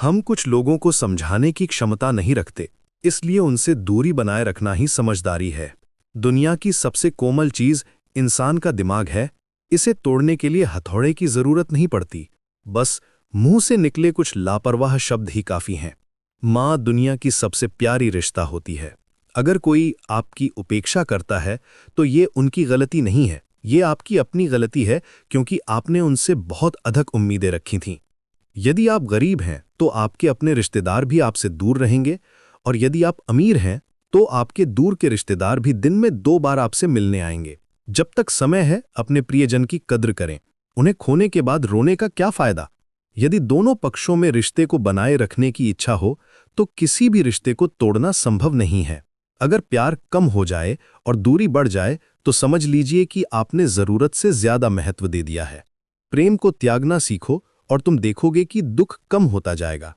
हम कुछ लोगों को समझाने की क्षमता नहीं रखते, इसलिए उनसे दूरी बनाए रखना ही समझदारी है। दुनिया की सबसे कोमल चीज इंसान का दिमाग है। इसे तोड़ने के लिए हथौड़े की जरूरत नहीं पड़ती, बस मुंह से निकले कुछ लापरवाह शब्द ही काफी हैं। माँ दुनिया की सबसे प्यारी रिश्ता होती है। अगर कोई आपकी उपेक्षा करता है तो ये उनकी गलती नहीं है, ये आपकी अपनी गलती है, क्योंकि आपने उनसे बहुत अधिक उम्मीदें रखी थीं। यदि आप गरीब हैं तो आपके अपने रिश्तेदार भी आपसे दूर रहेंगे, और यदि आप अमीर हैं तो आपके दूर के रिश्तेदार भी दिन में 2 बार आपसे मिलने आएंगे। जब तक समय है अपने प्रियजन की कद्र करें। उन्हें खोने के बाद रोने का क्या फायदा। यदि दोनों पक्षों में रिश्ते को बनाए रखने की इच्छा हो तो किसी भी रिश्ते को तोड़ना संभव नहीं है। अगर प्यार कम हो जाए और दूरी बढ़ जाए तो समझ लीजिए कि आपने जरूरत से ज्यादा महत्व दे दिया है। प्रेम को त्यागना सीखो और तुम देखोगे कि दुख कम होता जाएगा।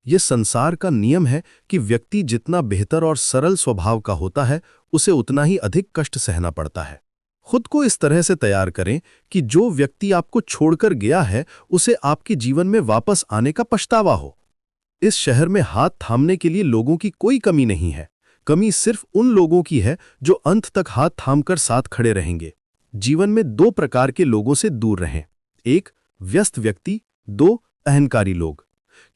यह संसार का नियम है कि व्यक्ति जितना बेहतर और सरल स्वभाव का होता है, उसे उतना ही अधिक कष्ट सहना पड़ता है। खुद को इस तरह से तैयार करें कि जो व्यक्ति आपको छोड़कर गया है उसे आपके जीवन में वापस आने का पछतावा हो। इस शहर में हाथ थामने के लिए लोगों की कोई कमी नहीं है। कमी सिर्फ उन लोगों की है जो अंत तक हाथ थामकर साथ खड़े रहेंगे। जीवन में 2 प्रकार के लोगों से दूर रहें। 1 व्यस्त व्यक्ति, 2 अहंकारी लोग।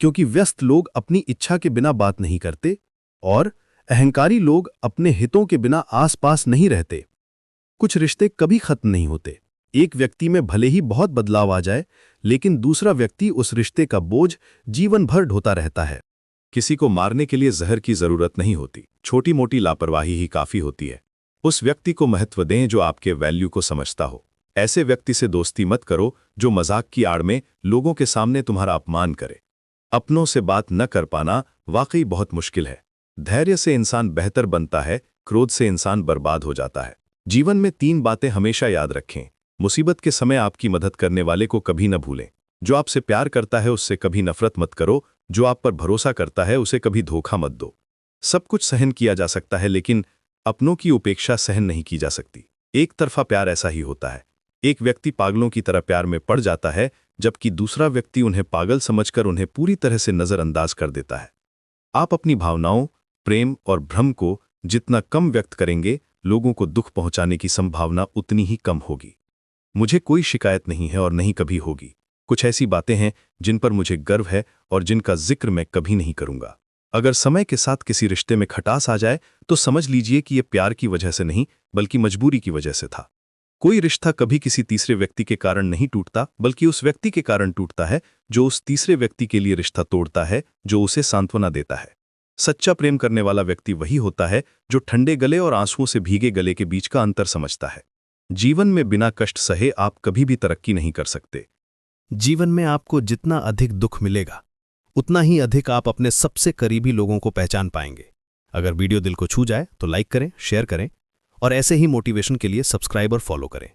क्योंकि व्यस्त लोग अपनी इच्छा के बिना बात नहीं करते और अहंकारी लोग अपने हितों के बिना आसपास नहीं रहते। कुछ रिश्ते कभी खत्म नहीं होते। एक व्यक्ति में भले ही बहुत बदलाव आ जाए, लेकिन दूसरा व्यक्ति उस रिश्ते का बोझ जीवन भर ढोता रहता है। किसी को मारने के लिए जहर की जरूरत नहीं होती, छोटी मोटी लापरवाही ही काफी होती है। उस व्यक्ति को महत्व दें जो आपके वैल्यू को समझता हो। ऐसे व्यक्ति से दोस्ती मत करो जो मजाक की आड़ में लोगों के सामने तुम्हारा अपमान करे। अपनों से बात न कर पाना वाकई बहुत मुश्किल है। धैर्य से इंसान बेहतर बनता है, क्रोध से इंसान बर्बाद हो जाता है। जीवन में 3 बातें हमेशा याद रखें। मुसीबत के समय आपकी मदद करने वाले को कभी न भूलें। जो आपसे प्यार करता है उससे कभी नफरत मत करो। जो आप पर भरोसा करता है उसे कभी धोखा मत दो। सब कुछ सहन किया जा सकता है, लेकिन अपनों की उपेक्षा सहन नहीं की जा सकती। एक तरफा प्यार ऐसा ही होता है। एक व्यक्ति पागलों की तरह प्यार में पड़ जाता है, जबकि दूसरा व्यक्ति उन्हें पागल समझकर उन्हें पूरी तरह से नजरअंदाज कर देता है। आप अपनी भावनाओं, प्रेम और भ्रम को जितना कम व्यक्त करेंगे, लोगों को दुख पहुंचाने की संभावना उतनी ही कम होगी। मुझे कोई शिकायत नहीं है और नहीं कभी होगी। कुछ ऐसी बातें हैं जिन पर मुझे गर्व है और जिनका जिक्र मैं कभी नहीं करूंगा। अगर समय के साथ किसी रिश्ते में खटास आ जाए तो समझ लीजिए कि यह प्यार की वजह से नहीं, बल्कि मजबूरी की वजह से था। कोई रिश्ता कभी किसी तीसरे व्यक्ति के कारण नहीं टूटता, बल्कि उस व्यक्ति के कारण टूटता है जो उस तीसरे व्यक्ति के लिए रिश्ता तोड़ता है, जो उसे सांत्वना देता है। सच्चा प्रेम करने वाला व्यक्ति वही होता है जो ठंडे गले और आंसुओं से भीगे गले के बीच का अंतर समझता है। जीवन में बिना कष्ट सहे आप कभी भी तरक्की नहीं कर सकते। जीवन में आपको जितना अधिक दुख मिलेगा, उतना ही अधिक आप अपने सबसे करीबी लोगों को पहचान पाएंगे। अगर वीडियो दिल को छू जाए तो लाइक करें, शेयर करें और ऐसे ही मोटिवेशन के लिए सब्सक्राइब और फॉलो करें।